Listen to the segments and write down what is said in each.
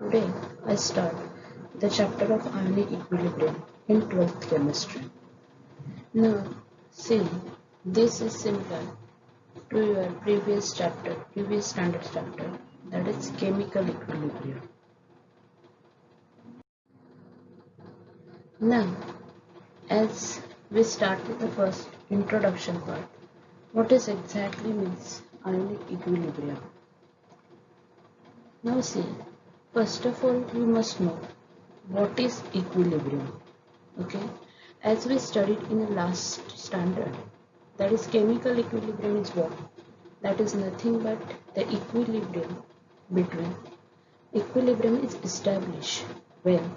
Today I start the chapter of ionic equilibrium in 12th chemistry. Now, see, this is similar to your previous standard chapter, that is chemical equilibrium. Now, as we start with the first introduction part, what is exactly means ionic equilibrium? Now see, first of all we must know what is equilibrium. Okay, as we studied in the last standard, that is chemical equilibrium is what? That is nothing but the equilibrium is established when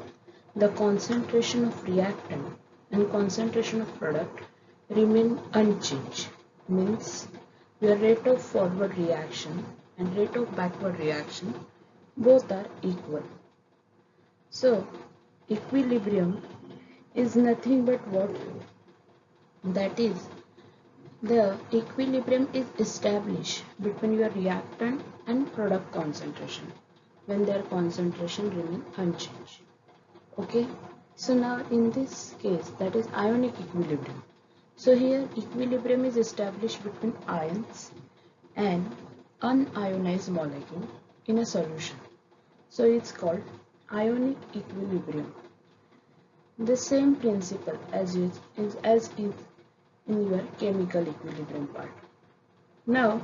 the concentration of reactant and concentration of product remain unchanged. Means your rate of forward reaction and rate of backward reaction both are equal. So equilibrium is nothing but what? That is, the equilibrium is established between your reactant and product concentration when their concentration remain unchanged. Okay, so now in this case, that is ionic equilibrium. So here equilibrium is established between ions and unionized molecule in a solution. So it's called ionic equilibrium. The same principle as is in your chemical equilibrium part. Now,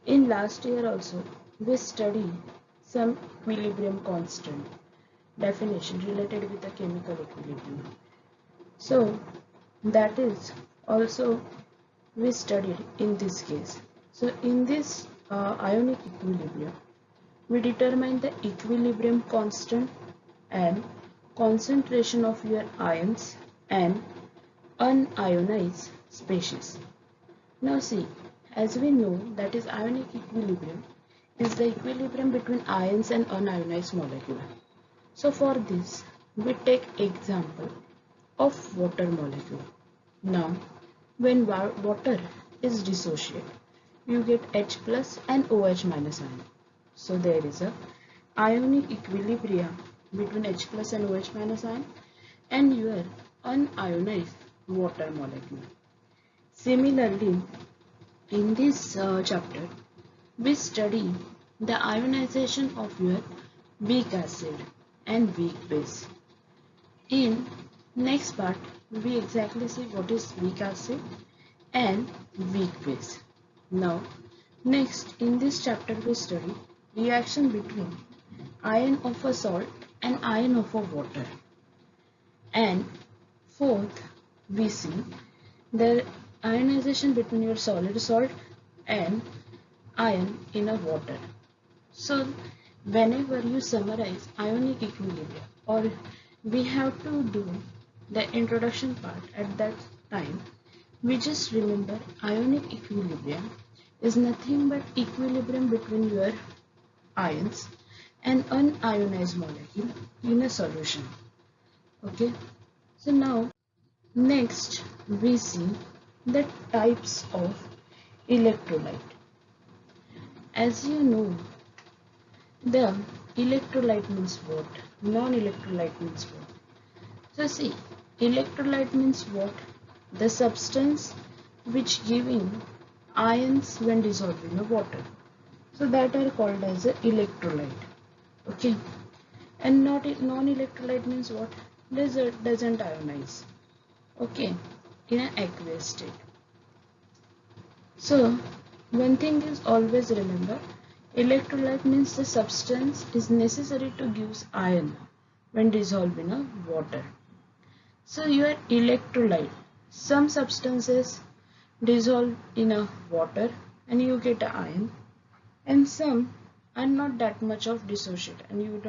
in last year also, we studied some equilibrium constant definition related with the chemical equilibrium. So, that is also we studied in this case. So, in this ionic equilibrium, we determine the equilibrium constant and concentration of your ions and unionized species. Now see, as we know that is ionic equilibrium is the equilibrium between ions and unionized molecule. So for this we take example of water molecule. Now when water is dissociated, you get H plus and OH minus ion. So there is a ionic equilibrium between H plus and OH minus ion and your unionized water molecule. Similarly, in this chapter, we study the ionization of your weak acid and weak base. In next part, we exactly see what is weak acid and weak base. Now, next in this chapter we study reaction between ion of a salt and ion of a water. And fourth, we see the ionization between your solid salt and ion in a water. So whenever you summarize ionic equilibrium, or we have to do the introduction part at that time, we just remember ionic equilibrium is nothing but equilibrium between your ions and unionized molecule in a solution. Okay, so now next we see the types of electrolyte. As you know, the electrolyte means what? Non-electrolyte means what? So see, electrolyte means what? The substance which giving ions when dissolved in a water. So that are called as a electrolyte. Okay, and non-electrolyte means what? Doesn't ionize. Okay, in an aqueous state. So one thing is always remember, electrolyte means the substance is necessary to give ion when dissolved in a water. So your electrolyte, some substances dissolve in a water and you get an ion, and some are not that much of dissociate and you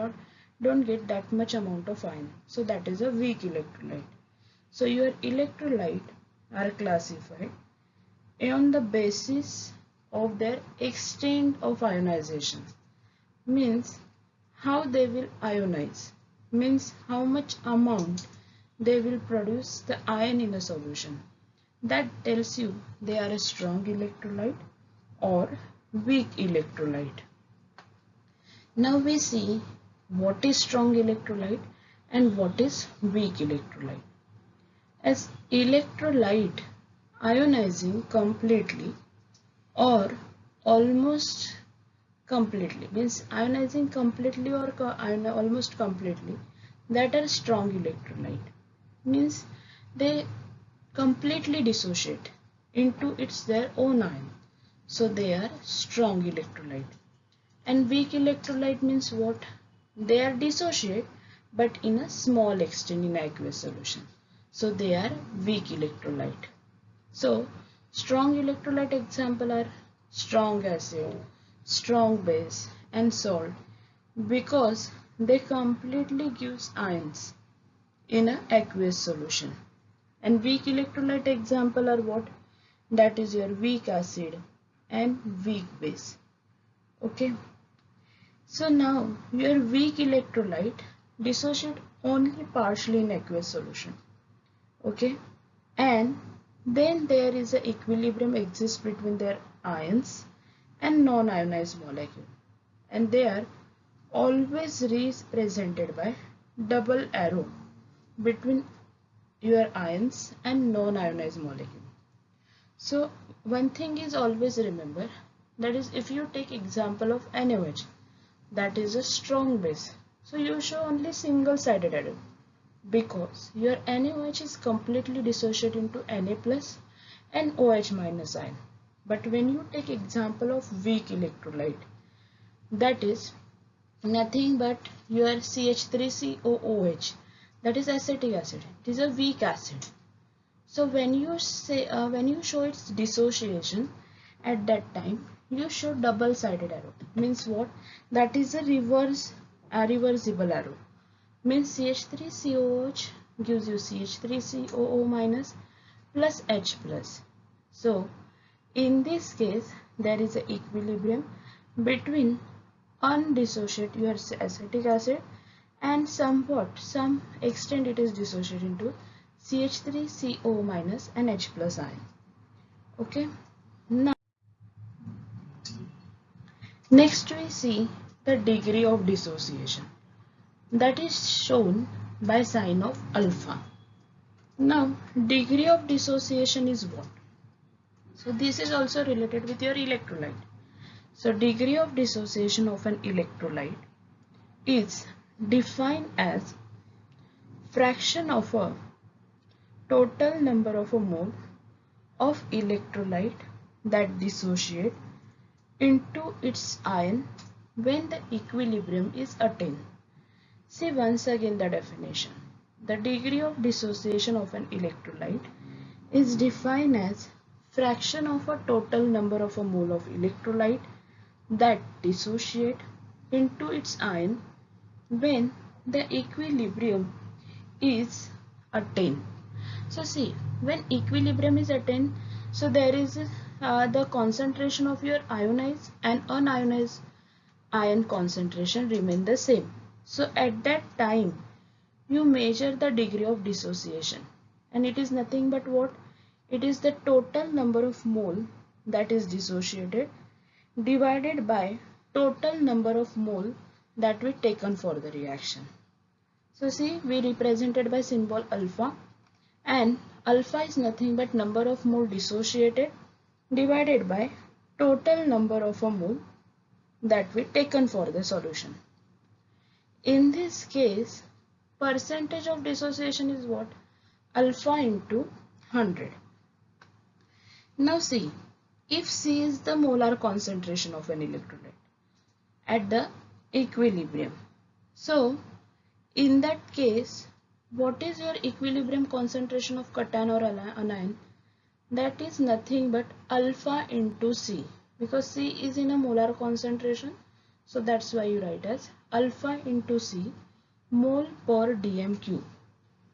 don't get that much amount of ion. So that is a weak electrolyte. So your electrolyte are classified on the basis of their extent of ionization. Means how they will ionize. Means how much amount they will produce the ion in a solution. That tells you they are a strong electrolyte or weak electrolyte. Now we see what is strong electrolyte and what is weak electrolyte. As electrolyte ionizing completely or almost completely, means ionizing completely or almost completely, that are strong electrolyte, means they completely dissociate into its their own ion, so they are strong electrolyte. And weak electrolyte means what? They are dissociate but in a small extent in aqueous solution, so they are weak electrolyte. So strong electrolyte example are strong acid, strong base and salt, because they completely gives ions in a aqueous solution. And weak electrolyte example are what? That is your weak acid and weak base. Okay. So now your weak electrolyte dissociate only partially in aqueous solution. Okay. And then there is an equilibrium exists between their ions and non-ionized molecule, and they are always represented by double arrow between your ions and non-ionized molecule. So one thing is always remember, that is if you take example of NaOH, that is a strong base, so you show only single sided arrow because your NaOH is completely dissociated into Na plus and OH minus ion. But when you take example of weak electrolyte, that is nothing but your CH3COOH, that is acetic acid. It is a weak acid. So when you say when you show its dissociation, at that time you show double sided arrow. Means what? That is a reversible arrow. Means CH3COOH gives you CH3COO minus plus H plus. So in this case there is an equilibrium between undissociate your acetic acid and some extent it is dissociated into CH3CO minus and H plus ion. Okay. Now next we see the degree of dissociation, that is shown by sign of alpha. Now degree of dissociation is what? So this is also related with your electrolyte. So degree of dissociation of an electrolyte is defined as fraction of a total number of a mole of electrolyte that dissociate into its ion when the equilibrium is attained. See once again the definition. The degree of dissociation of an electrolyte is defined as fraction of a total number of a mole of electrolyte that dissociate into its ion when the equilibrium is attained. So see, when equilibrium is attained, so there is the concentration of your ionized and unionized ion concentration remain the same. So at that time you measure the degree of dissociation, and it is nothing but what? It is the total number of mole that is dissociated divided by total number of mole that we taken for the reaction. So see, we represented by symbol alpha, and alpha is nothing but number of mole dissociated divided by total number of a mole that we taken for the solution. In this case, percentage of dissociation is what? Alpha into 100. Now see, if C is the molar concentration of an electrolyte at the equilibrium, so in that case, what is your equilibrium concentration of cation or anion? That is nothing but alpha into C, because C is in a molar concentration, so that's why you write as alpha into C mole per dm cube.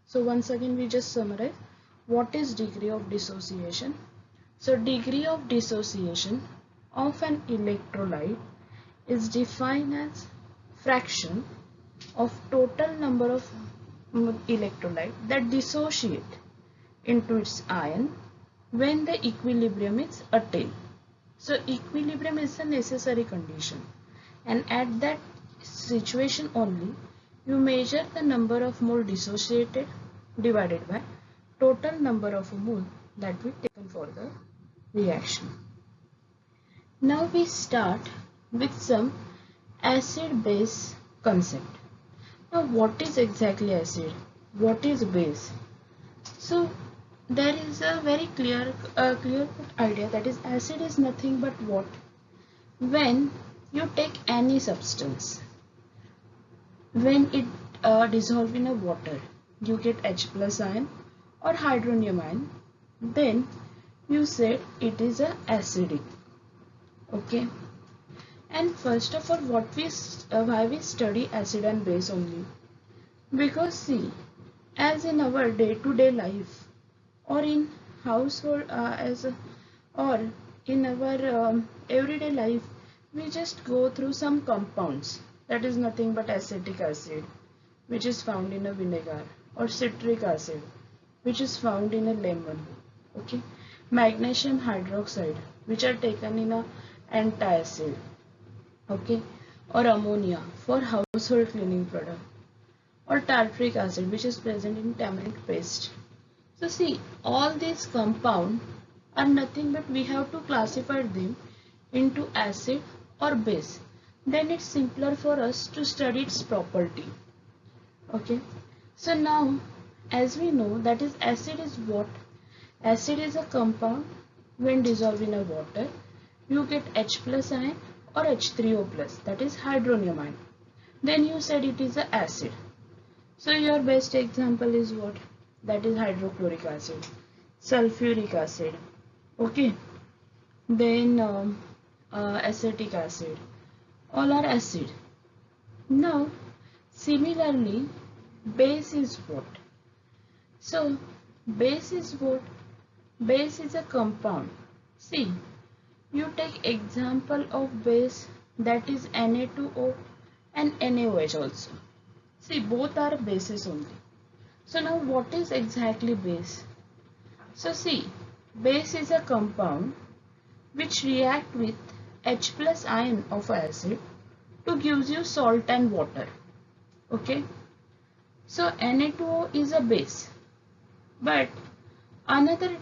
So once again we just summarize what is degree of dissociation. So degree of dissociation of an electrolyte is defined as fraction of total number of electrolyte that dissociate into its ion when the equilibrium is attained. So equilibrium is a necessary condition, and at that situation only, you measure the number of mole dissociated divided by total number of mole that we taken for the reaction. Now we start with some acid-base concept. Now what is exactly acid? What is base? So there is a very clear idea, that is acid is nothing but what? When you take any substance, when it dissolve in a water, you get H plus ion or hydronium ion, then you said it is a acidic. Okay. And first of all, why we study acid and base only? Because see, as in our day-to-day life, or in household, or in our everyday life, we just go through some compounds. That is nothing but acetic acid, which is found in a vinegar, or citric acid, which is found in a lemon. Okay, magnesium hydroxide, which are taken in a antacid. Okay, or ammonia for household cleaning product, or tartaric acid, which is present in tamarind paste. So see, all these compounds are nothing but we have to classify them into acid or base. Then it's simpler for us to study its property. Okay. So now, as we know, that is acid is what? Acid is a compound when dissolved in a water. You get H plus ion or H3O plus, that is hydronium ion. Then you said it is an acid. So your best example is what? That is hydrochloric acid, sulfuric acid. Okay. Then acetic acid. All are acid. Now, similarly, base is what? So, base is what? Base is a compound. See, you take example of base, that is Na2O and NaOH also. See, both are bases only. So now what is exactly base? So see, base is a compound which react with H plus ion of acid to gives you salt and water. Okay. So Na2O is a base. But another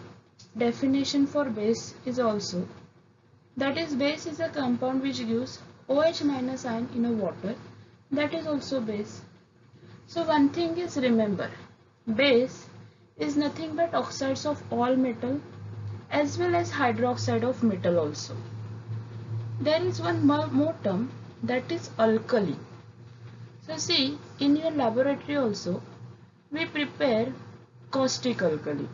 definition for base is also, that is base is a compound which gives OH minus ion in a water, that is also base. So one thing is, remember, base is nothing but oxides of all metal as well as hydroxide of metal also. There is one more term, that is alkali. So see, in your laboratory also we prepare caustic alkali,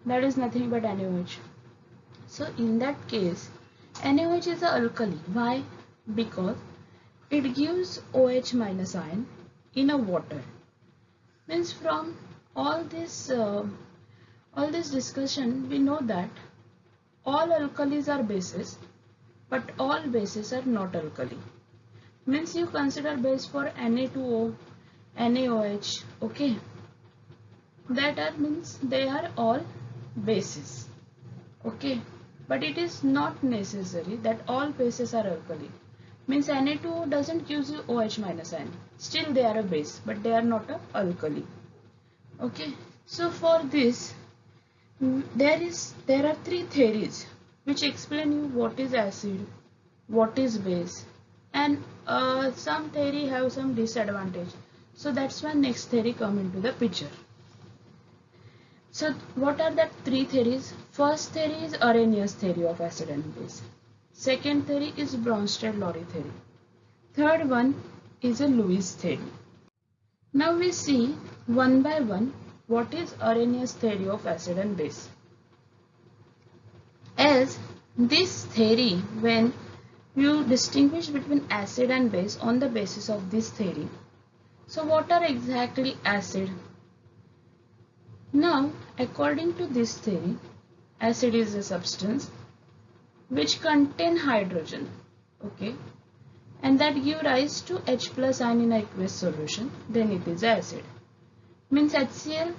that is nothing but NaOH. So in that case, NaOH is an alkali. Why? Because it gives OH minus ion in a water. Means from all this discussion, we know that all alkalis are bases, but all bases are not alkali. Means you consider base for Na2O, NaOH, okay? That are means they are all bases, okay? But it is not necessary that all bases are alkali. Means Na2O doesn't give you OH minus ion. Still they are a base, but they are not a alkali. Okay. So for this, there are three theories which explain you what is acid, what is base, and some theory have some disadvantage. So that's why next theory come into the picture. So what are the three theories? First theory is Arrhenius theory of acid and base. Second theory is Bronsted-Lowry theory. Third one is a Lewis theory. Now we see one by one what is Arrhenius theory of acid and base. As this theory, when you distinguish between acid and base on the basis of this theory. So what are exactly acid? Now, according to this theory, acid is a substance which contain hydrogen, okay, and that give rise to H plus ion in aqueous solution, then it is acid. Means HCl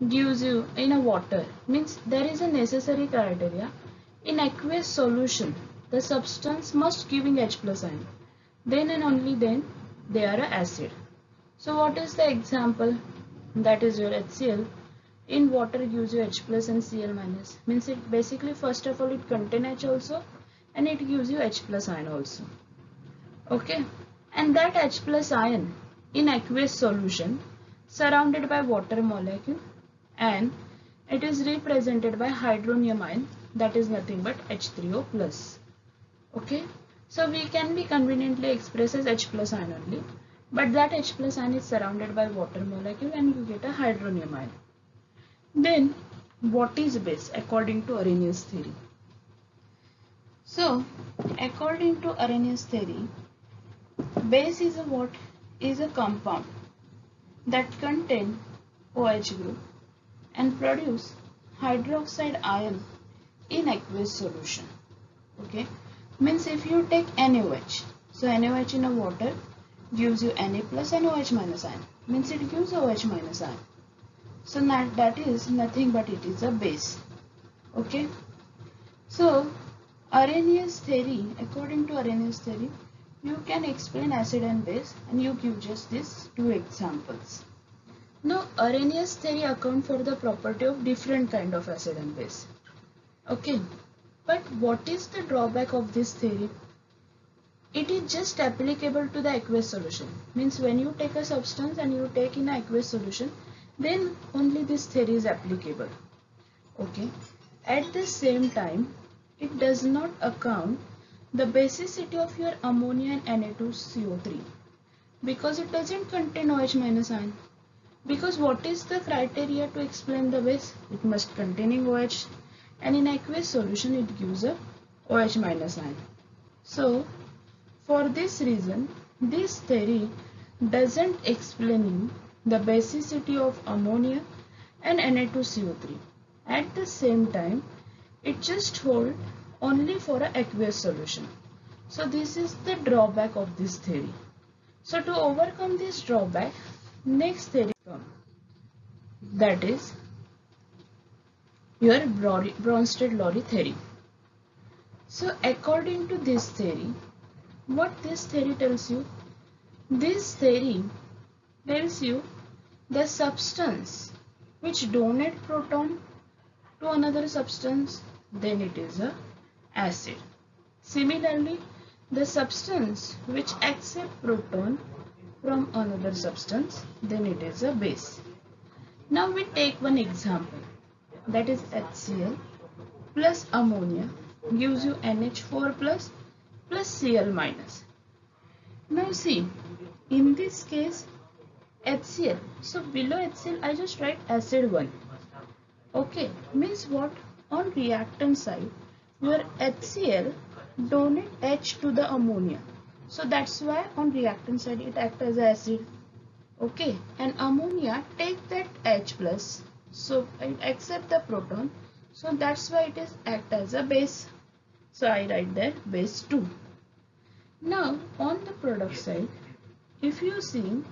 gives you in a water, means there is a necessary criteria in aqueous solution, the substance must giving H plus ion, then and only then they are an acid. So what is the example? That is your HCl. In water gives you H plus and Cl minus. Means it basically, first of all, it contains H also, and it gives you H plus ion also. Okay, and that H plus ion in aqueous solution surrounded by water molecule, and it is represented by hydronium ion, that is nothing but H3O plus. Okay, so we can be conveniently expressed as H plus ion only, but that H plus ion is surrounded by water molecule and you get a hydronium ion. Then what is base according to Arrhenius theory? So according to Arrhenius theory, base is a what? Is a compound that contain OH group and produce hydroxide ion in aqueous solution. Okay, means if you take NaOH, so NaOH in a water gives you Na plus and OH minus ion, means it gives OH minus ion. So that is nothing but it is a base. Okay, so Arrhenius theory, according to Arrhenius theory, you can explain acid and base, and you give just these two examples. Now Arrhenius theory account for the property of different kind of acid and base. Okay, but what is the drawback of this theory? It is just applicable to the aqueous solution. Means when you take a substance and you take in an aqueous solution, then only this theory is applicable. Okay, at the same time, it does not account the basicity of your ammonia and Na2CO3, because it doesn't contain OH minus ion. Because what is the criteria to explain the base? It must containing OH, and in aqueous solution it gives a OH minus ion. So for this reason, this theory doesn't explain you the basicity of ammonia and Na2CO3. At the same time, it just holds only for an aqueous solution. So this is the drawback of this theory. So to overcome this drawback, next theory comes, that is your Bronsted-Lowry theory. So according to this theory, what this theory tells you? This theory tells you the substance which donate proton to another substance, then it is a acid. Similarly, the substance which accept proton from another substance, then it is a base. Now we take one example, that is HCl plus ammonia gives you NH4 plus Cl minus. Now see, in this case HCl, so below HCl I just write acid 1. Okay, means what? On reactant side, your HCl donate H to the ammonia. So that's why on reactant side it acts as acid. Okay, and ammonia take that H plus, so it accept the proton. So that's why it is act as a base. So I write there base 2. Now on the product side, if you see,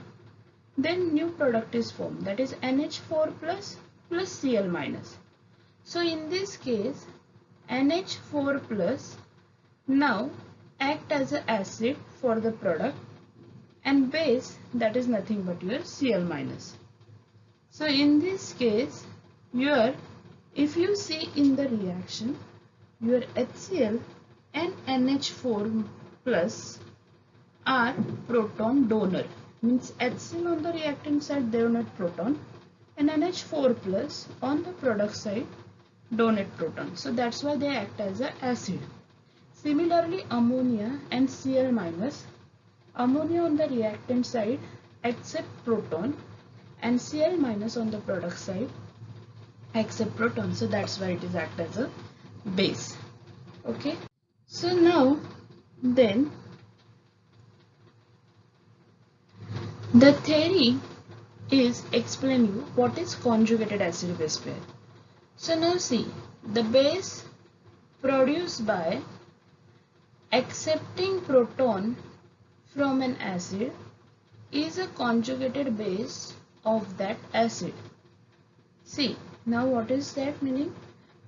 then new product is formed, that is NH4 plus Cl minus. So in this case, NH4 plus now act as an acid for the product, and base, that is nothing but your Cl minus. So in this case, if you see in the reaction, your HCl and NH4 plus are proton donor. Means HCl on the reactant side donate proton, and NH4 plus on the product side donate proton. So that's why they act as an acid. Similarly, ammonia and Cl minus, ammonia on the reactant side accept proton, and Cl minus on the product side accept proton. So that's why it is act as a base. Okay, so now then the theory is explain you what is conjugated acid base pair. So now see, the base produced by accepting proton from an acid is a conjugated base of that acid. See, now what is that meaning?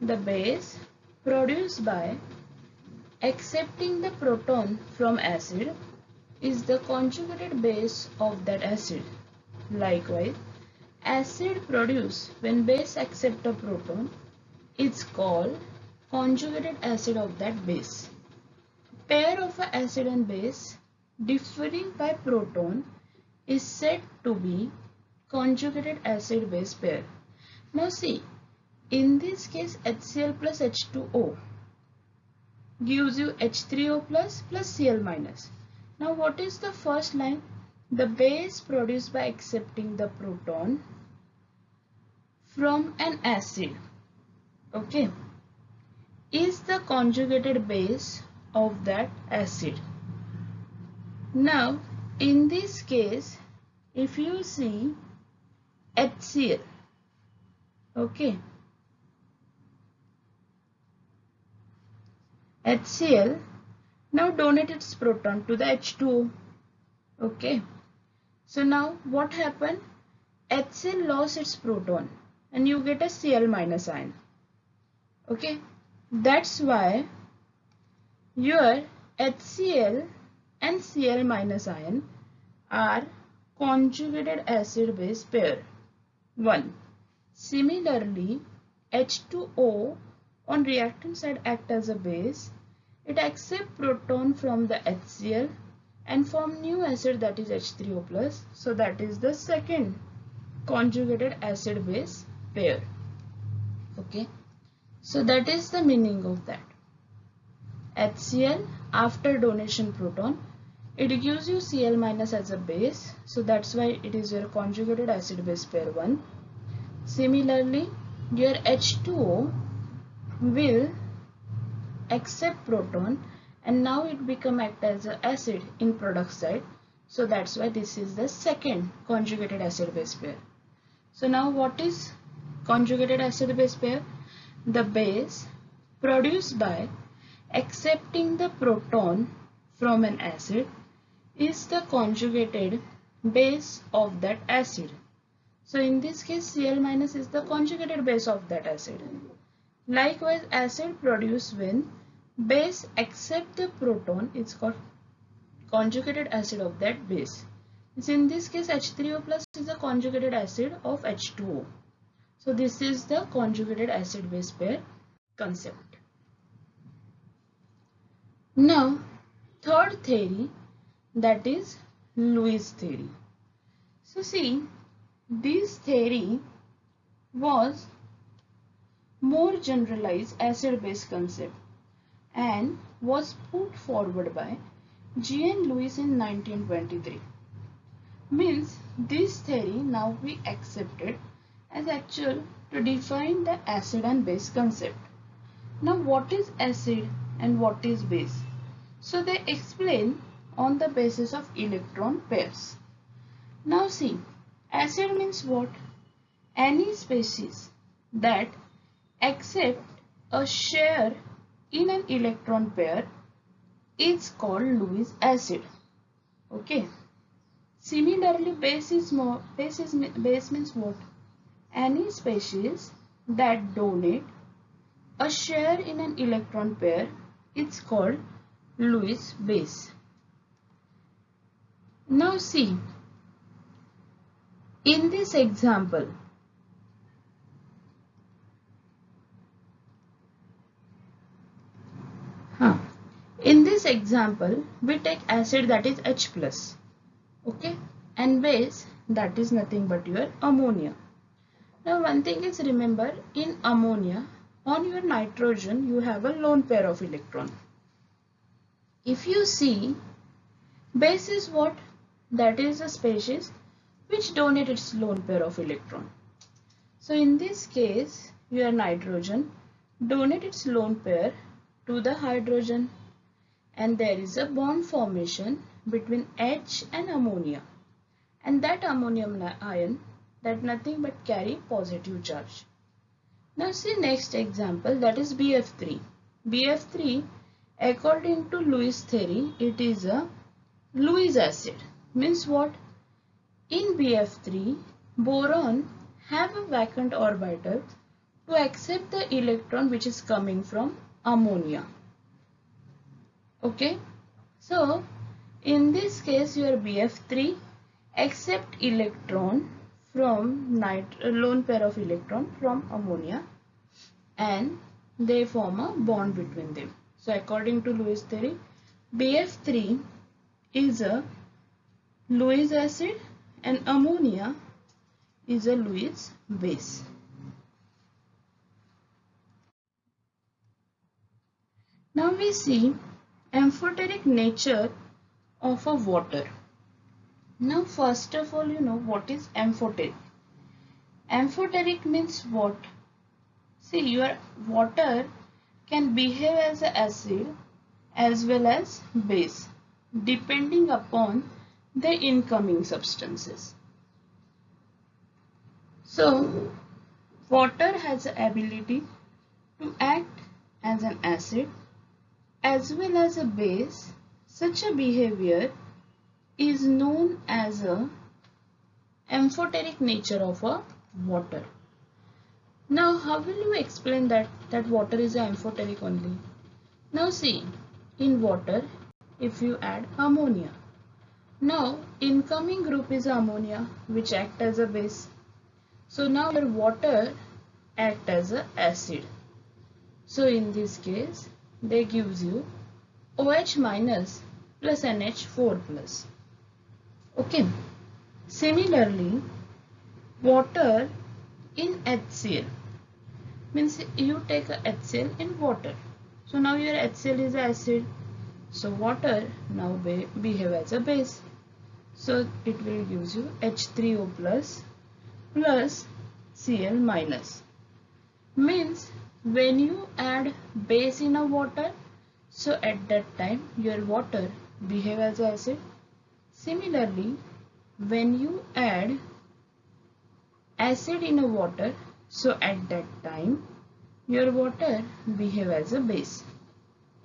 The base produced by accepting the proton from acid is the conjugated base of that acid. Likewise, acid produced when base accept a proton is called conjugated acid of that base. Pair of a acid and base differing by proton is said to be conjugated acid base pair. Now see, in this case HCl plus H2O gives you H3O plus Cl minus. Now what is the first line? The base produced by accepting the proton from an acid, okay, is the conjugated base of that acid. Now in this case, if you see HCl, okay, HCl now donate its proton to the H2O, okay. So now what happened? HCl lost its proton and you get a Cl minus ion, okay. That's why your HCl and Cl minus ion are conjugated acid base pair 1. Similarly, H2O on reactant side act as a base. It accepts proton from the HCl and form new acid, that is H3O plus. So that is the second conjugated acid base pair. Okay. So that is the meaning of that. HCl after donation proton, it gives you Cl minus as a base. So that's why it is your conjugated acid base pair 1. Similarly, your H2O will accept proton and now it become act as an acid in product side. So that's why this is the second conjugated acid base pair. So now what is conjugated acid base pair? The base produced by accepting the proton from an acid is the conjugated base of that acid. So in this case Cl minus is the conjugated base of that acid. Likewise, acid produced when base accept the proton is called conjugated acid of that base. So in this case H3O plus is the conjugated acid of H2O. So this is the conjugated acid base pair concept. Now third theory, that is Lewis theory. So see, this theory was more generalized acid base concept and was put forward by G.N. Lewis in 1923. Means this theory now we accepted as actual to define the acid and base concept. Now what is acid and what is base? So they explain on the basis of electron pairs. Now see, acid means what? Any species that accept a share in an electron pair is called Lewis acid. Okay. Similarly, base means what? Any species that donate a share in an electron pair is called Lewis base. Now see, in this example, we take acid, that is H plus, okay, and base, that is nothing but your ammonia. Now one thing is, remember, in ammonia on your nitrogen you have a lone pair of electron. If you see, base is what? That is a species which donate its lone pair of electron. So in this case your nitrogen donate its lone pair to the hydrogen and there is a bond formation between H and ammonia, and that ammonium ion, that nothing but carry positive charge. Now see next example, that is BF3. BF3, according to Lewis theory, it is a Lewis acid. Means what? In BF3, boron have a vacant orbital to accept the electron which is coming from ammonia. Okay, so In this case, your BF3 accept electron from lone pair of electron from ammonia, and they form a bond between them. So according to Lewis theory, BF3 is a Lewis acid and ammonia is a Lewis base. Now we see amphoteric nature of a water. Now first of all, you know what is amphoteric. Amphoteric means what? See, your water can behave as an acid as well as base depending upon the incoming substances. So water has the ability to act as an acid as well as a base. Such a behavior is known as a amphoteric nature of a water. Now how will you explain that water is amphoteric only? Now see, in water if you add ammonia, now incoming group is ammonia which act as a base. So now your water act as a acid. So in this case they gives you OH minus plus NH4 plus. Okay. Similarly, water in HCl means you take a HCl in water. So now your HCl is acid. So water now behave as a base. So it will gives you H3O plus plus Cl minus. Means when you add base in a water, so at that time your water behave as acid. Similarly, when you add acid in a water, so at that time your water behave as a base.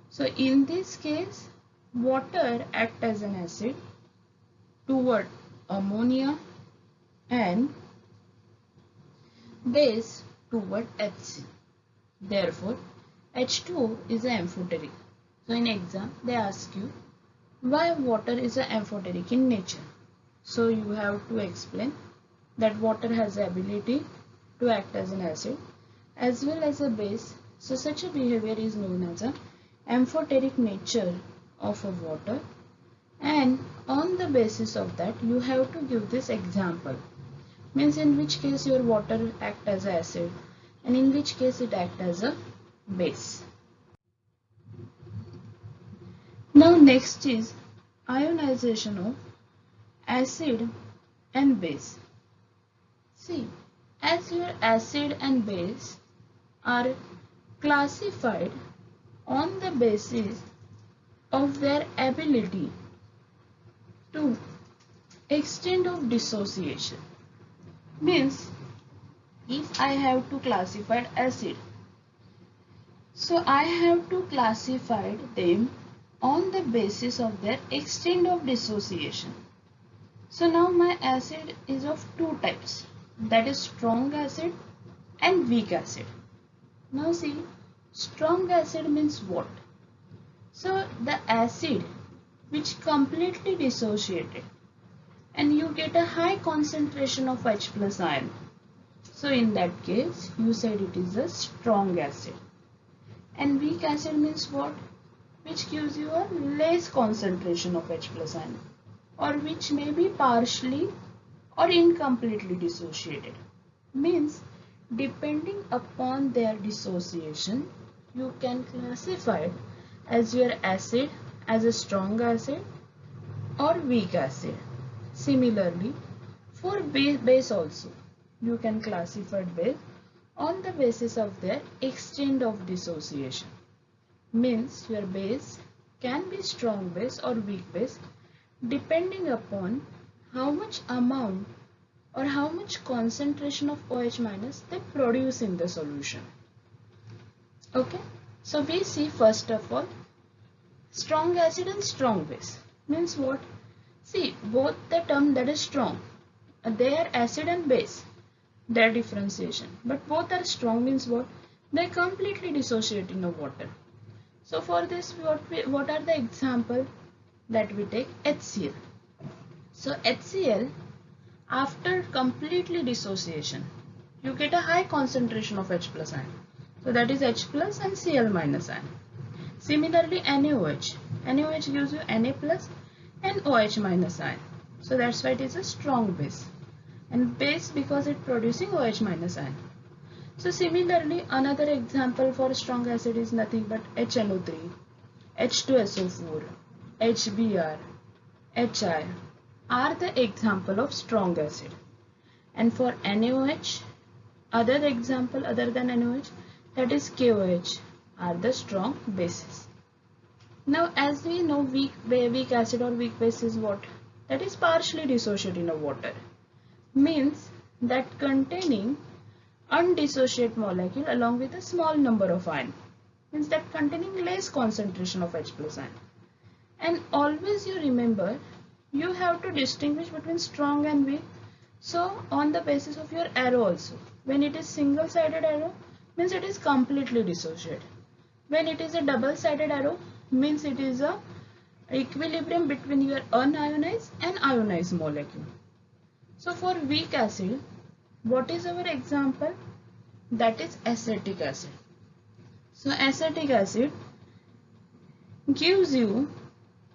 So in this case, water act as an acid toward ammonia and base toward HC. Therefore, H2O is an amphoteric. So in exam, they ask you why water is an amphoteric in nature. So you have to explain that water has the ability to act as an acid as well as a base. So such a behavior is known as a amphoteric nature of a water, and on the basis of that you have to give this example. Means in which case your water act as an acid and in which case it act as a base. Now next is ionization of acid and base. See, as your acid and base are classified on the basis of their ability to extent of dissociation. Means if I have to classify acid, so I have to classify them on the basis of their extent of dissociation. So now my acid is of two types, that is strong acid and weak acid. Now see, strong acid means what? So the acid which completely dissociated and you get a high concentration of H plus ion. So in that case you said it is a strong acid. And weak acid means what? Which gives you a less concentration of H plus ion, or which may be partially or incompletely dissociated. Means depending upon their dissociation you can classify it as your acid as a strong acid or weak acid. Similarly, for base also you can classify base on the basis of their extent of dissociation. Means your base can be strong base or weak base depending upon how much amount or how much concentration of OH minus they produce in the solution. Okay, so we see first of all strong acid and strong base. Means what? See, both the term that is strong, they are acid and base, their differentiation, but both are strong means what? They completely dissociate in the water. So for this, what are the example? that we take HCl. So HCl, after completely dissociation, you get a high concentration of H plus ion. So that is H plus and Cl minus ion. Similarly, NaOH. NaOH gives you Na plus and OH minus ion. So that's why it is a strong base. And base because it producing OH minus ion. So similarly, another example for strong acid is nothing but HNO3, H2SO4, HBr, HI are the example of strong acid. And for NaOH, other example other than NaOH, that is KOH, are the strong bases. Now as we know, weak acid or weak base is what? That is partially dissociated in a water. Means that containing undissociate molecule along with a small number of ion. Means that containing less concentration of H plus ion. And always you remember, you have to distinguish between strong and weak. So on the basis of your arrow also, when it is single-sided arrow, means it is completely dissociated. When it is a double-sided arrow, means it is a equilibrium between your unionized and ionized molecule. So for weak acid, what is our example? That is acetic acid. So acetic acid gives you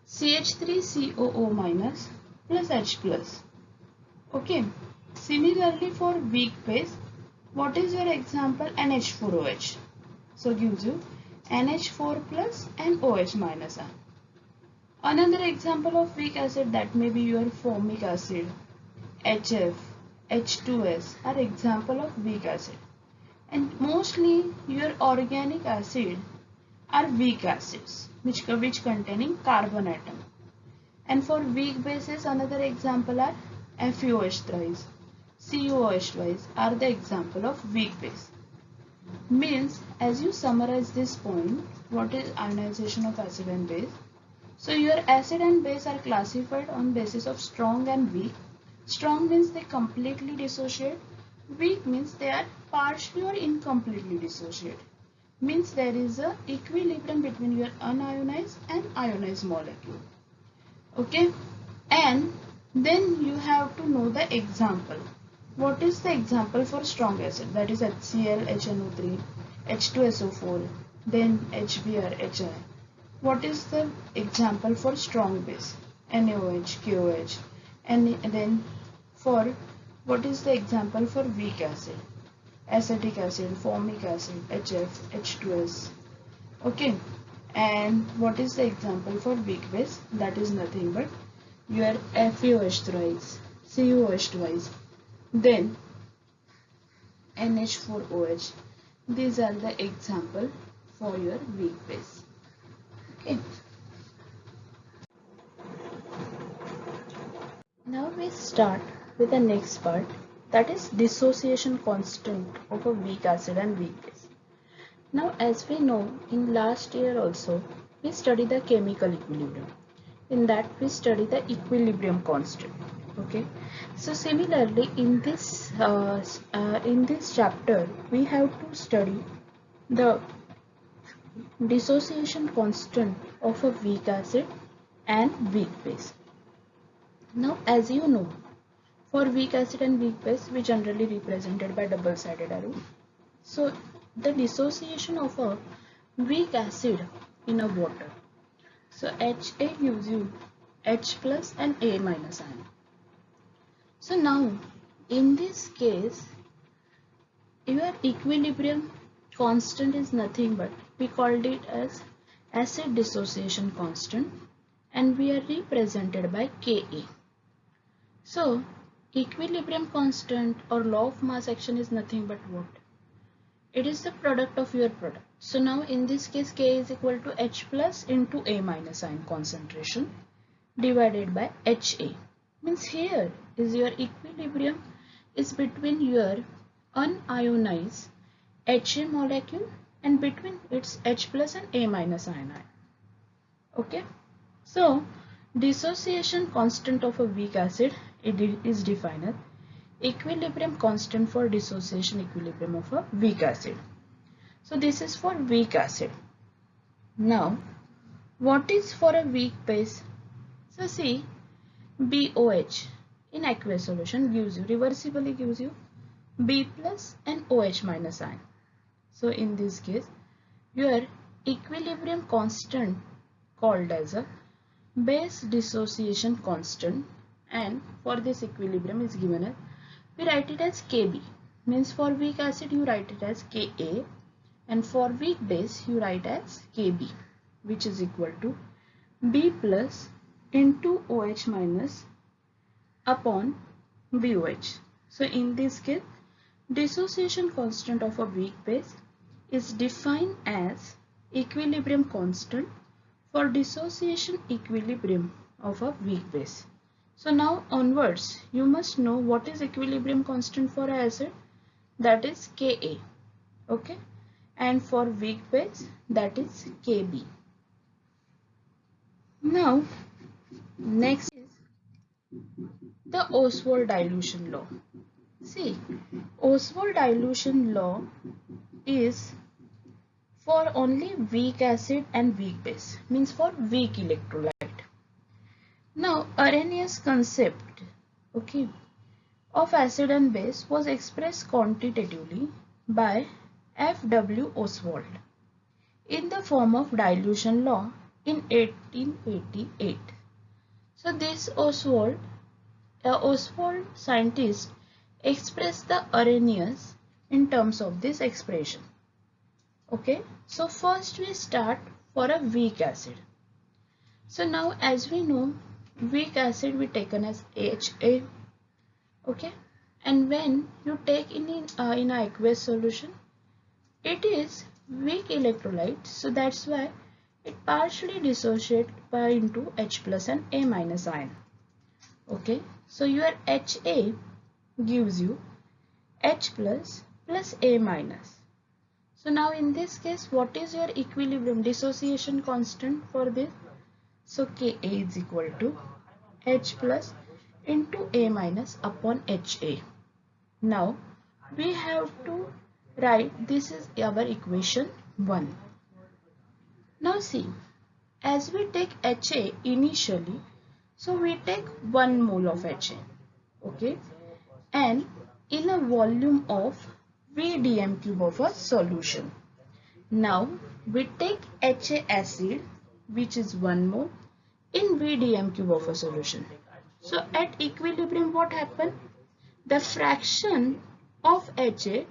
CH3COO minus plus H plus. Okay. Similarly for weak base, what is your example? NH4OH. So gives you NH4 plus and OH minus ion. Another example of weak acid, that may be your formic acid, HF, H2S are example of weak acid. And mostly your organic acid are weak acids which containing carbon atom. And for weak bases, another example are FeOH thrice, COOH twice are the example of weak base. Means as you summarize this point, what is ionization of acid and base? So your acid and base are classified on basis of strong and weak. Strong means they completely dissociate. Weak means they are partially or incompletely dissociate. Means there is a equilibrium between your unionized and ionized molecule. Okay, and then you have to know the example. What is the example for strong acid? That is HCl, HNO3, H2SO4, then HBr, HI. What is the example for strong base? NaOH, KOH. And then for what is the example for weak acid? Acetic acid, formic acid, HF, H2S. Okay. And what is the example for weak base? That is nothing but your FeOH thrice, COOH twice, then NH4OH. These are the example for your weak base. Okay. Now we start with the next part, that is dissociation constant of a weak acid and weak base. Now as we know, in last year also we studied the chemical equilibrium. In that we study the equilibrium constant. Okay. So similarly in this chapter we have to study the dissociation constant of a weak acid and weak base. Now as you know, for weak acid and weak base we generally represented by double-sided arrow. So the dissociation of a weak acid in a water. So Ha gives you H plus and A minus ion. So now in this case your equilibrium constant is nothing but, we called it as acid dissociation constant and we are represented by Ka. So equilibrium constant or law of mass action is nothing but what? It is the product of your product. So now in this case K is equal to H plus into A minus ion concentration divided by Ha. Means here is your equilibrium is between your unionized Ha molecule and between its H plus and A minus ion. Okay. So dissociation constant of a weak acid, it is defined as equilibrium constant for dissociation equilibrium of a weak acid. So this is for weak acid. Now what is for a weak base? So see, BOH in aqueous solution gives you, reversibly gives you B plus and OH minus ion. So in this case, your equilibrium constant called as a base dissociation constant, and for this equilibrium is given as, we write it as Kb, means for weak acid you write it as Ka, and for weak base you write as Kb, which is equal to B plus into OH minus upon BOH. So in this case, dissociation constant of a weak base is defined as equilibrium constant for dissociation equilibrium of a weak base. So now onwards, you must know what is equilibrium constant for an acid, that is Ka, okay, and for weak base that is Kb. Now next is the Oswald dilution law. See, Oswald dilution law is for only weak acid and weak base, means for weak electrolyte. Now Arrhenius concept, okay, of acid and base was expressed quantitatively by F.W. Oswald in the form of dilution law in 1888. So this Oswald scientist expressed the Arrhenius in terms of this expression. Okay, so first we start for a weak acid. So now as we know, weak acid we taken as HA, okay, and when you take in an aqueous solution, it is weak electrolyte, so that's why it partially dissociates into H plus and A minus ion. Okay, so your HA gives you H plus plus A minus. So now in this case, what is your equilibrium dissociation constant for this? So Ka is equal to H plus into A minus upon HA. Now we have to write, this is our equation 1. Now see, as we take HA initially, so we take 1 mole of HA, okay, and in a volume of VDM cube of a solution. Now we take HA acid, which is 1 mole, in VDM cube of a solution. So at equilibrium what happens? The fraction of HA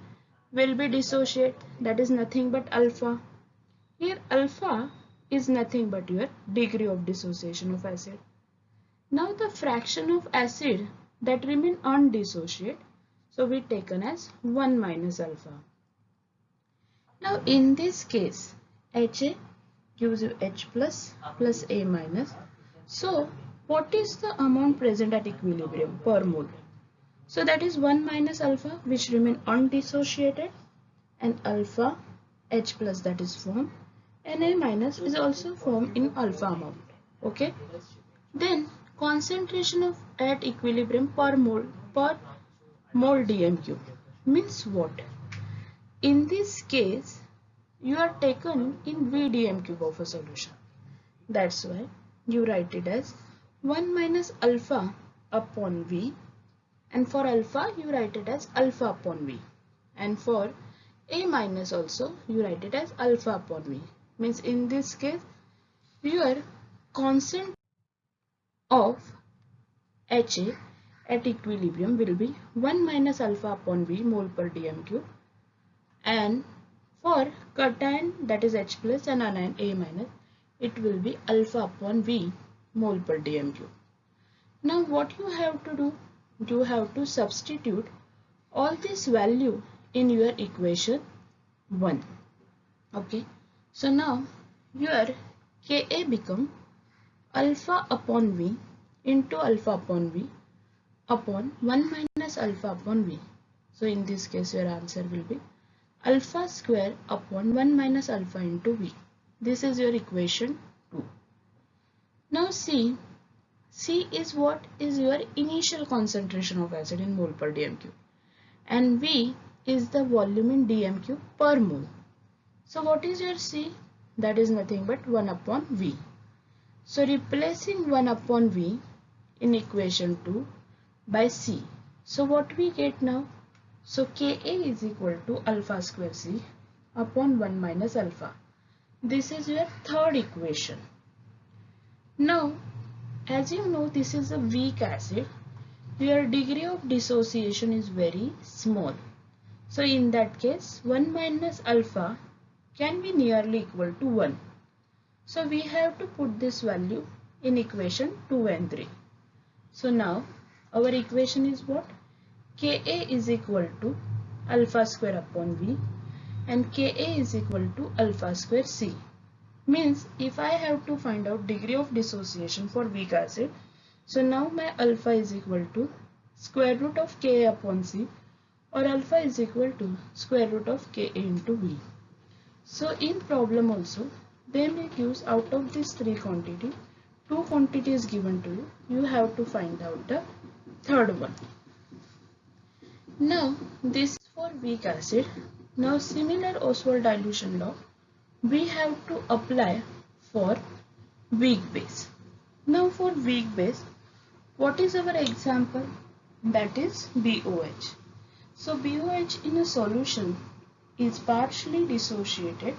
will be dissociate, that is nothing but alpha. Here alpha is nothing but your degree of dissociation of acid. Now the fraction of acid that remain undissociate, so we taken as 1 minus alpha. Now in this case, HA gives you H plus plus A minus. So what is the amount present at equilibrium per mole? So that is 1 minus alpha, which remain undissociated, and alpha H plus that is formed, and A minus is also formed in alpha amount. Okay. Then concentration of at equilibrium per mole DMQ means what? In this case, you are taken in VDM cube of a solution. That's why you write it as 1 minus alpha upon V, and for alpha you write it as alpha upon V, and for A minus also you write it as alpha upon V. Means in this case your constant of HA at equilibrium will be 1 minus alpha upon V mole per dm cube, and for cation, that is H plus, and anion A minus, it will be alpha upon V mole per dm cube. Now what you have to do? You have to substitute all this value in your equation 1. Okay. So now your Ka become alpha upon V into alpha upon V upon 1 minus alpha upon V. So in this case your answer will be alpha square upon 1 minus alpha into V. This is your equation 2. Now C is what? Is your initial concentration of acid in mole per dm cube, and V is the volume in dm cube per mole. So what is your C? That is nothing but 1 upon V. So replacing 1 upon V in equation 2 by C. So what we get now? So Ka is equal to alpha square C upon 1 minus alpha. This is your third equation. Now, as you know, this is a weak acid. Your degree of dissociation is very small. So in that case, 1 minus alpha can be nearly equal to 1. So we have to put this value in equation 2 and 3. So now our equation is what? Ka is equal to alpha square upon V and Ka is equal to alpha square C. Means if I have to find out degree of dissociation for weak acid, so now my alpha is equal to square root of Ka upon C, or alpha is equal to square root of Ka into V. So in problem also, they may use out of these three quantity, two quantities given to you. You have to find out the third one. Now this is for weak acid. Now similar Oswald dilution law we have to apply for weak base. Now for weak base, what is our example? That is BOH. So BOH in a solution is partially dissociated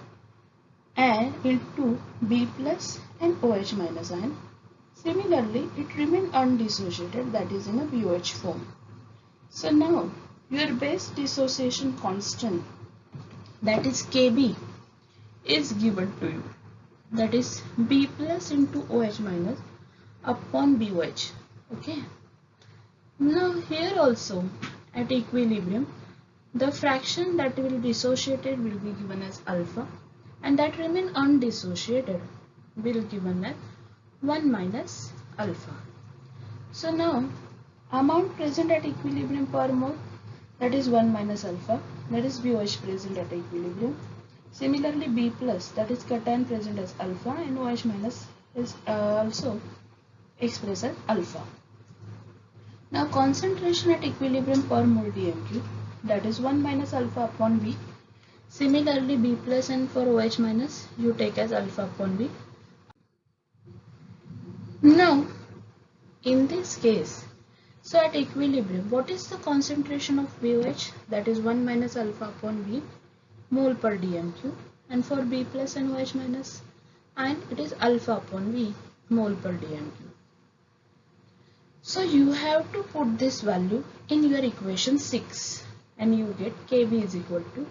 and into B plus and OH minus ion. Similarly, it remains undissociated, that is in a BOH form. So now your base dissociation constant, that is Kb, is given to you, that is B plus into OH minus upon BOH. Okay. Now here also at equilibrium, the fraction that will be dissociated will be given as alpha, and that remain undissociated will given as 1 minus alpha. So now amount present at equilibrium per mole, that is 1 minus alpha, that is BOH present at equilibrium. Similarly B plus, that is cation present as alpha, and OH minus is also expressed as alpha. Now concentration at equilibrium per mole DMQ, that is 1 minus alpha upon V. Similarly B plus, and for OH minus you take as alpha upon V. Now in this case, so at equilibrium, what is the concentration of BOH? That is 1 minus alpha upon V mole per DMQ, and for B plus and OH minus, and it is alpha upon V mole per DMQ. So you have to put this value in your equation 6 and you get Kb is equal to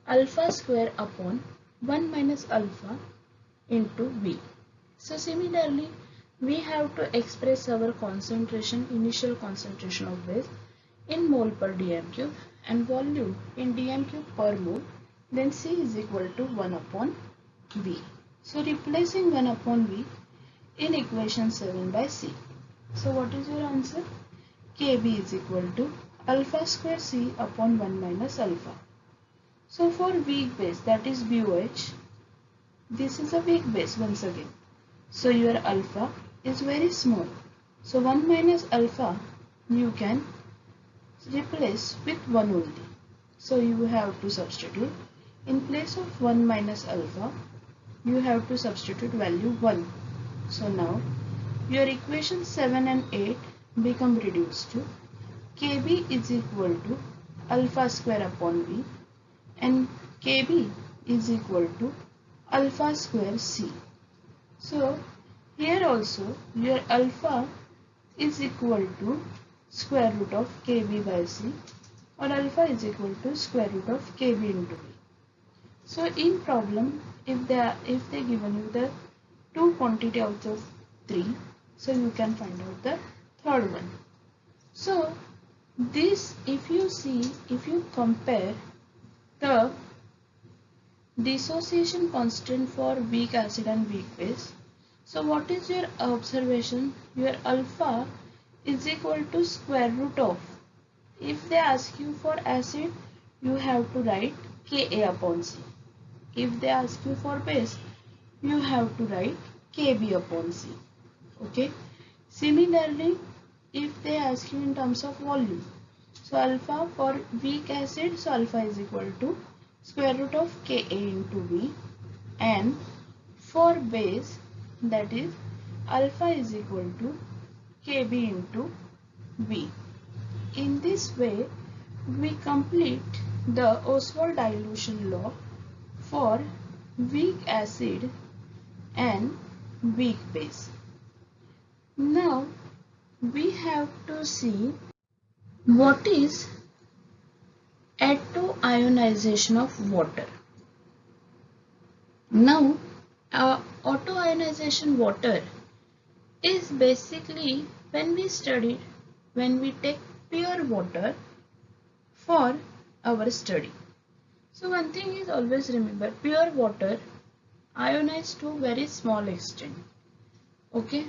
alpha square upon 1 minus alpha into V. So similarly, we have to express our concentration, initial concentration of base in mole per DMQ and volume in DMQ per mole. Then C is equal to 1 upon V. So replacing 1 upon V in equation 7 by C. So what is your answer? Kb is equal to alpha square C upon 1 minus alpha. So for weak base, that is BOH, this is a weak base once again. So your alpha is very small. So 1 minus alpha you can replace with 1 only. So you have to substitute. In place of 1 minus alpha, you have to substitute value 1. So now your equation 7 and 8 become reduced to Kb is equal to alpha square upon V and Kb is equal to alpha square C. So here also your alpha is equal to square root of Kb by C, or alpha is equal to square root of Kb into V. So in problem, if they given you the two quantity out of 3, so you can find out the third one. So this, if you compare the dissociation constant for weak acid and weak base, so what is your observation? Your alpha is equal to square root of, if they ask you for acid, you have to write Ka upon C. If they ask you for base, you have to write Kb upon C. Okay. Similarly, if they ask you in terms of volume, so alpha for weak acid, so alpha is equal to square root of Ka into V, and for base, that is alpha is equal to Kb into V. In this way, we complete the Oswald dilution law for weak acid and weak base. Now, we have to see what is autoionization of water. Now, autoionization water is basically when we take pure water for our study. So one thing is always remember, pure water ionized to very small extent. Okay,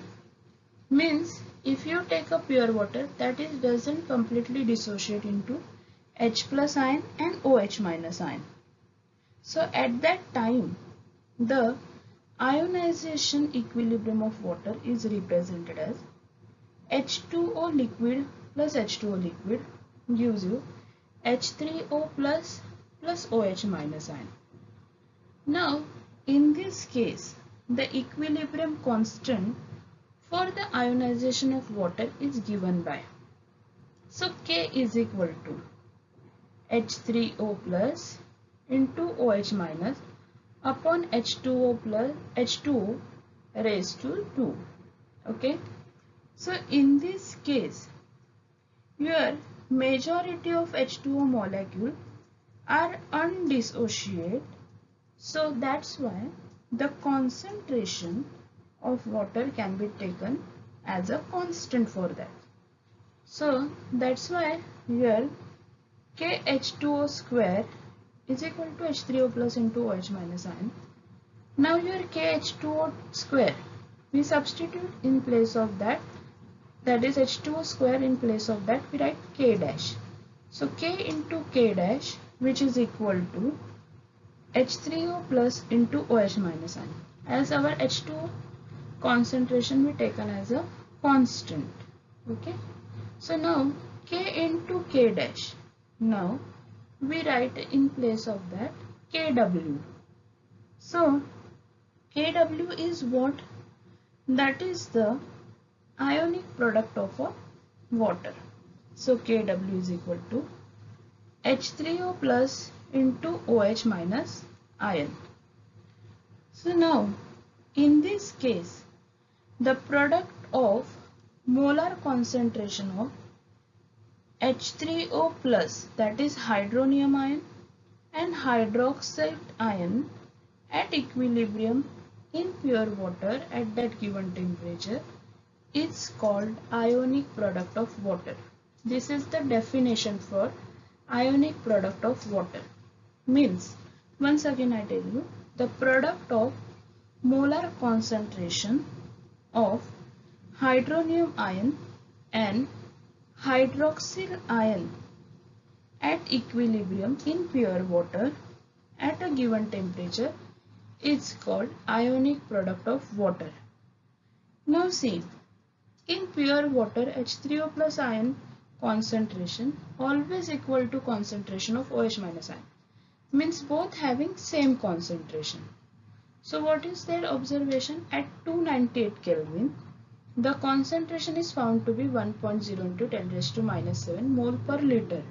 means if you take a pure water, that is doesn't completely dissociate into H plus ion and OH minus ion. So at that time, the ionization equilibrium of water is represented as H2O liquid plus H2O liquid gives you H3O plus OH minus ion. Now, in this case, the equilibrium constant for the ionization of water is given by, so K is equal to H3O plus into OH minus upon H2O plus H2O raised to 2. Okay. So in this case, your majority of H2O molecule are undissociated. So that's why the concentration of water can be taken as a constant for that. So that's why here KH2O square is equal to H3O plus into OH minus ion. Now your KH2O square, we substitute in place of that is H2O square, in place of that we write K dash. So K into K dash, which is equal to H3O plus into OH minus ion. As our H2O concentration we taken as a constant. Okay. So now K into K dash. Now we write in place of that Kw. So Kw is what? That is the ionic product of a water. So Kw is equal to H3O plus into OH minus ion. So now in this case, the product of molar concentration of H3O plus, that is hydronium ion, and hydroxide ion at equilibrium in pure water at that given temperature is called ionic product of water. This is the definition for ionic product of water. Means, once again I tell you, the product of molar concentration of hydronium ion and hydroxyl ion at equilibrium in pure water at a given temperature is called ionic product of water. Now see, in pure water H3O plus ion concentration always equal to concentration of OH minus ion, means both having same concentration. So what is their observation? At 298 Kelvin, the concentration is found to be 1.0 into 10 raised to minus 7 mole per liter.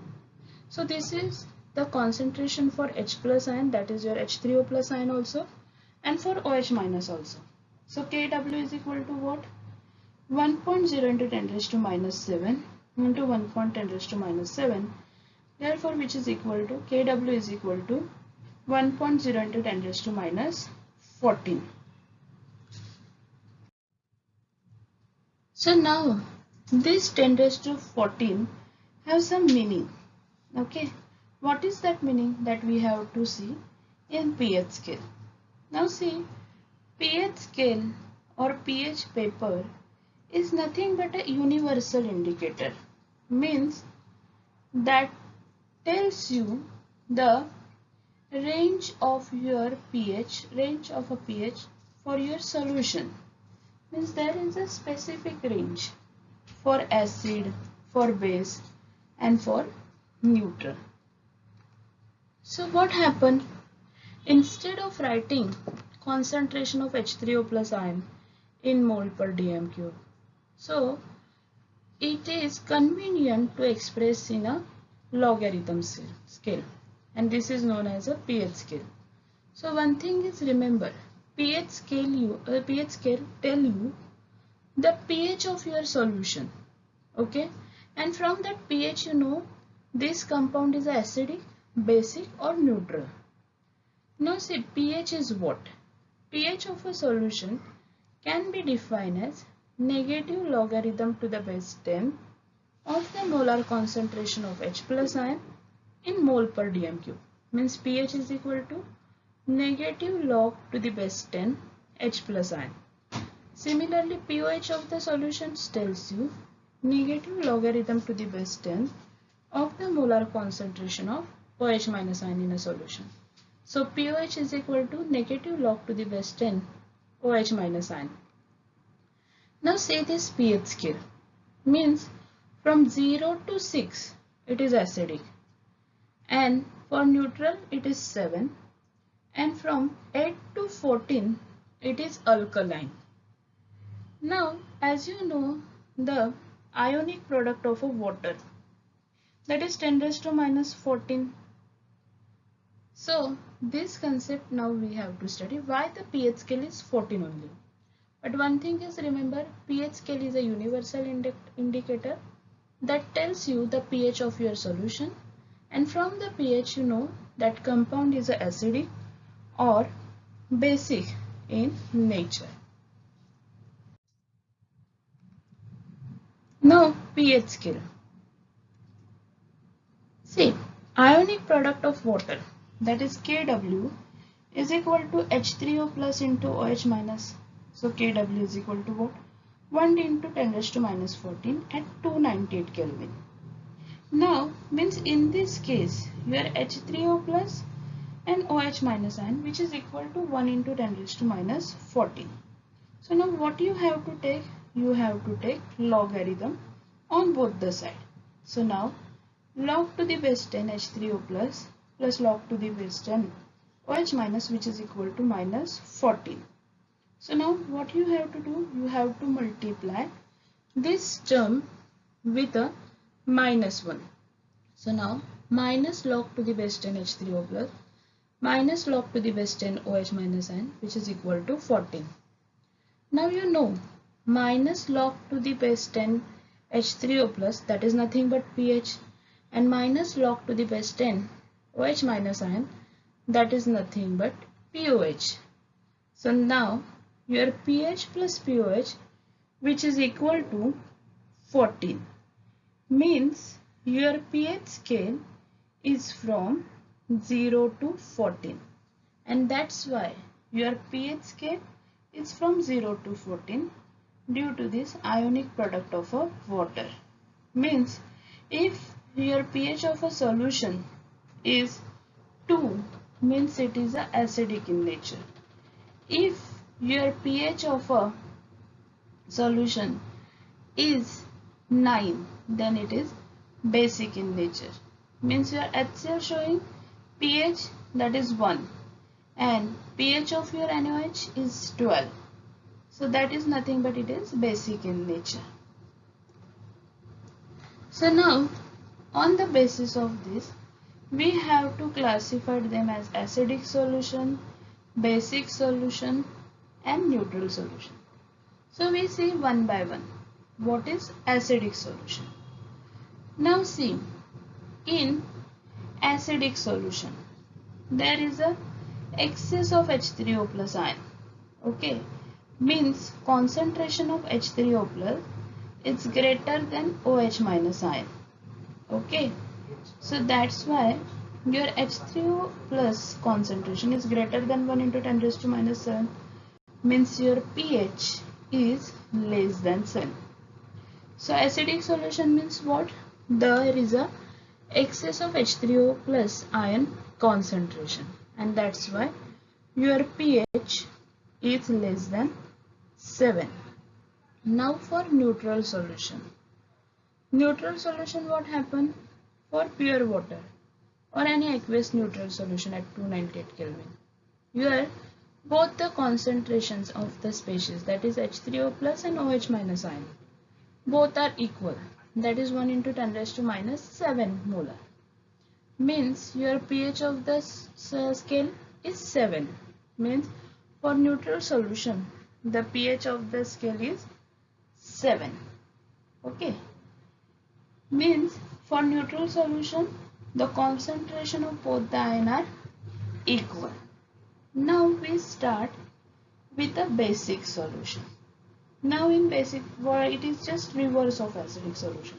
So this is the concentration for H plus ion, that is your H3O plus ion also, and for OH minus also. So Kw is equal to what? 1.0 into 10 raised to minus 7 into 1.10 raised to minus 7. Therefore, which is equal to Kw is equal to 1.0 into 10 raised to minus 14. So now this 10 raised to 14 have some meaning. Okay, what is that meaning? That we have to see in pH scale. Now see, pH scale or pH paper is nothing but a universal indicator, means that tells you the range of your pH, range of a pH for your solution. Means there is a specific range for acid, for base, and for neutral. So what happened? Instead of writing concentration of H3O plus ion in mole per dm cube. So it is convenient to express in a logarithm scale, and this is known as a pH scale. So one thing is, remember, pH scale tell you the pH of your solution, okay, and from that pH you know this compound is acidic, basic or neutral. Now see, pH is what? pH of a solution can be defined as negative logarithm to the base 10 of the molar concentration of H plus ion in mole per dm cube. Means pH is equal to negative log to the base 10 H plus ion. Similarly, pOH of the solution tells you negative logarithm to the base 10 of the molar concentration of OH minus ion in a solution. So pOH is equal to negative log to the base 10 OH minus ion. Now say this pH scale means from 0 to 6 it is acidic, and for neutral it is 7, and from 8 to 14 it is alkaline. Now as you know, the ionic product of a water, that is 10 raised to minus 14. So this concept now we have to study why the pH scale is 14 only. But one thing is, remember, pH scale is a universal indicator that tells you the pH of your solution, and from the pH you know that compound is acidic or basic in nature. Now pH scale. See, ionic product of water, that is Kw, is equal to H3O plus into OH minus. So Kw is equal to what? 1 into 10 raised to minus 14 at 298 Kelvin. Now means in this case your H3O plus and OH minus ion, which is equal to 1 into 10 raised to minus 14. So now what you have to take? You have to take logarithm on both the side. So now log to the base 10 H3O plus log to the base 10 OH minus, which is equal to minus 14. So now what you have to do? You have to multiply this term with a minus 1. So now minus log to the base 10 H3O plus minus log to the base 10 OH minus ion, which is equal to 14. Now you know minus log to the base 10 H3O plus, that is nothing but pH, and minus log to the base 10 OH minus ion, that is nothing but pOH. So now your pH plus pOH, which is equal to 14, means your pH scale is from 0 to 14, and that's why your pH scale is from 0 to 14 due to this ionic product of a water. Means if your pH of a solution is 2, means it is acidic in nature. If your pH of a solution is 9, then it is basic in nature. Means your HCl showing pH that is 1 and pH of your NaOH is 12. So that is nothing but it is basic in nature. So now on the basis of this, we have to classify them as acidic solution, basic solution and neutral solution. So we see one by one. What is acidic solution? Now see, in acidic solution there is a excess of H3O plus ion. Okay, means concentration of H3O plus is greater than OH minus ion. Okay, so that's why your H3O plus concentration is greater than 1 into 10 raised to minus 7, means your pH is less than 7. So acidic solution means what? There is a excess of H3O plus ion concentration, and that's why your pH is less than 7. Now for neutral solution. Neutral solution, what happen? For pure water or any aqueous neutral solution at 298 Kelvin, your both the concentrations of the species, that is H3O plus and OH minus ion, both are equal, that is 1 into 10 raised to minus 7 molar. Means your pH of the scale is 7. Means for neutral solution the pH of the scale is 7. Okay. Means for neutral solution the concentration of both the ion are equal. Now we start with a basic solution. Now in basic, it is just reverse of acidic solution.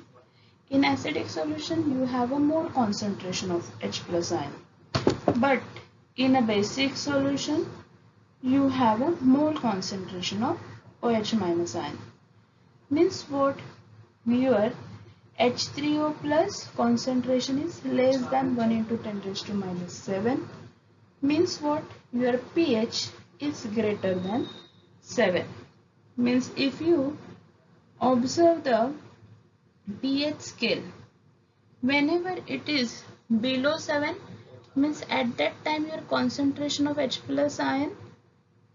In acidic solution you have a more concentration of H plus ion, but in a basic solution you have a more concentration of OH minus ion. Means what? Your H3O plus concentration is less than 1 into 10 raised to minus 7. Means what? Your pH is greater than 7. Means if you observe the pH scale, whenever it is below 7, means at that time your concentration of H plus ion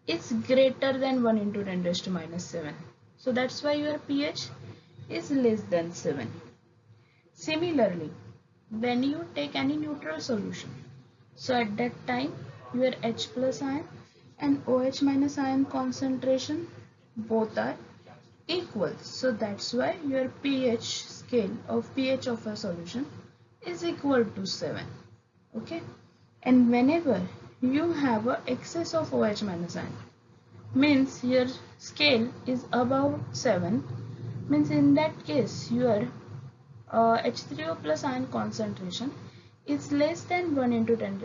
is greater than 1 into 10 raised to minus 7. So that's why your pH is less than 7. Similarly, when you take any neutral solution, so at that time your H plus ion and OH minus ion concentration both are equal. So that's why your pH scale of pH of a solution is equal to 7. Okay. And whenever you have a excess of OH minus ion, means your scale is above 7, means in that case your H3O plus ion concentration is less than 1 into 10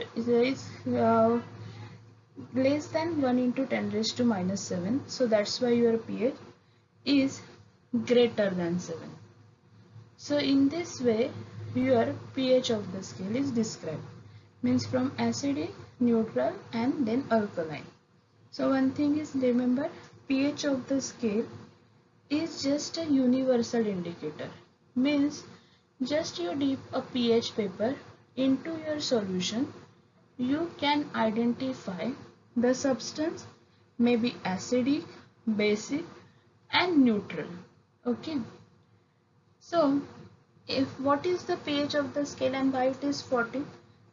less than 1 into 10 raised to minus 7. So that's why your pH is greater than 7. So in this way your pH of the scale is described. Means from acidic, neutral and then alkaline. So one thing is, remember, pH of the scale is just a universal indicator. Means just you dip a pH paper into your solution, you can identify the substance may be acidic, basic and neutral. Okay. So if what is the pH of the scale and why it is 40,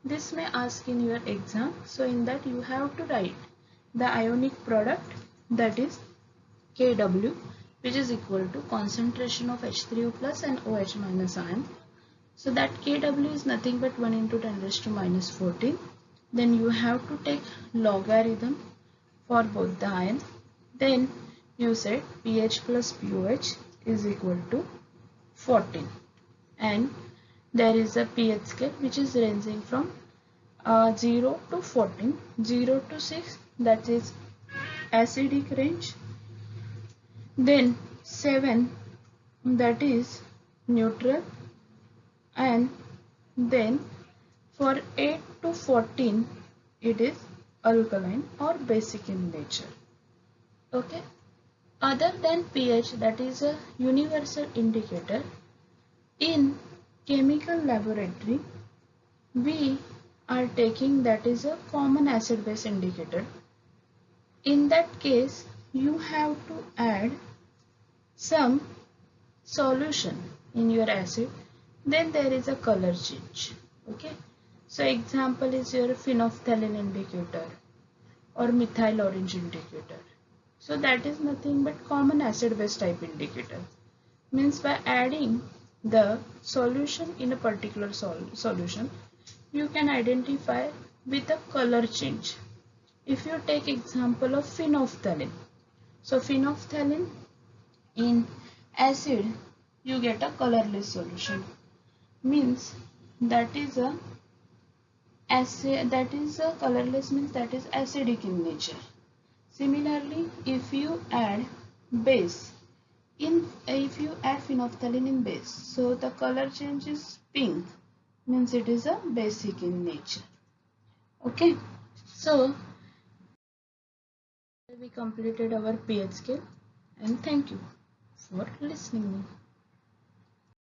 this may ask in your exam. So in that you have to write the ionic product, that is Kw, which is equal to concentration of H3O plus and OH minus ion. So that Kw is nothing but 1 into 10 raised to minus 14. Then you have to take logarithm for both the ion. Then you said pH plus pOH is equal to 14. And there is a pH scale which is ranging from 0 to 14. 0 to 6, that is acidic range. Then 7, that is neutral. And then for 8 to 14 it is alkaline or basic in nature. Okay. Other than pH, that is a universal indicator, in chemical laboratory we are taking, that is a common acid base indicator. In that case you have to add some solution in your acid, then there is a color change. Okay. So example is your phenolphthalein indicator or methyl orange indicator. So that is nothing but common acid base type indicator. Means by adding the solution in a particular solution, you can identify with a color change. If you take example of phenolphthalein, so phenolphthalein in acid you get a colorless solution. Means that is a acid, that is a colorless, means that is acidic in nature. Similarly, if you add base in, if you add phenolphthalein in base, so the color change is pink, means it is a basic in nature. Okay. So we completed our pH scale, and thank you for listening me.